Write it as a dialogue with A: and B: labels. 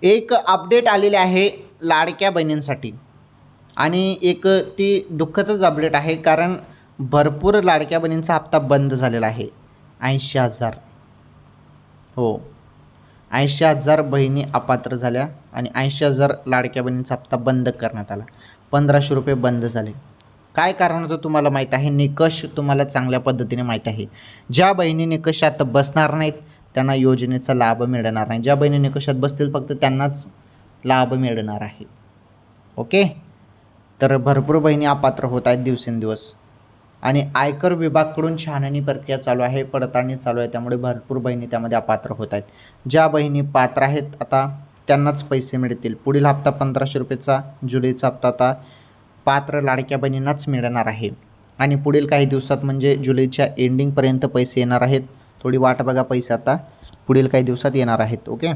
A: एक अपडेट आलेले आहे लाडक्या बहिणींसाठी आणि एक ती दुःखदच अपडेट आहे कारण भरपूर लाडक्या बहिणींचा हप्ता बंद झालेला आहे. 80,000 हो 80,000 बहिणी अपात्र झाल्या आणि 80,000 लाडक्या बहिणींचा हप्ता बंद करण्यात आला. 1,500 रुपये बंद झाले. काय कारण होतं तुम्हाला माहीत आहे. निकष तुम्हाला चांगल्या पद्धतीने माहीत आहे. ज्या बहिणी निकषात बसणार नाहीत त्यांना योजनेचा लाभ मिळणार नाही. ज्या बहिणी निकषात बसतील फक्त त्यांनाच लाभ मिळणार आहे. ओके. तर भरपूर बहिणी अपात्र होत आहेत दिवसेंदिवस आणि आयकर विभागाकडून छाननी प्रक्रिया चालू आहे, पडताळणी चालू आहे. त्यामुळे भरपूर बहिणी त्यामध्ये अपात्र होत आहेत. ज्या बहिणी पात्र आहेत आता त्यांनाच पैसे मिळतील. पुढील हप्ता 1,500 रुपयेचा जुलैचा हप्ता आता पात्र लाडक्या बहिणींनाच मिळणार आहे आणि पुढील काही दिवसात म्हणजे जुलैच्या एंडिंगपर्यंत पैसे येणार आहेत. थोडी वाट बघा, पैसे आता पुढील काही दिवसात येणार आहेत. ओके.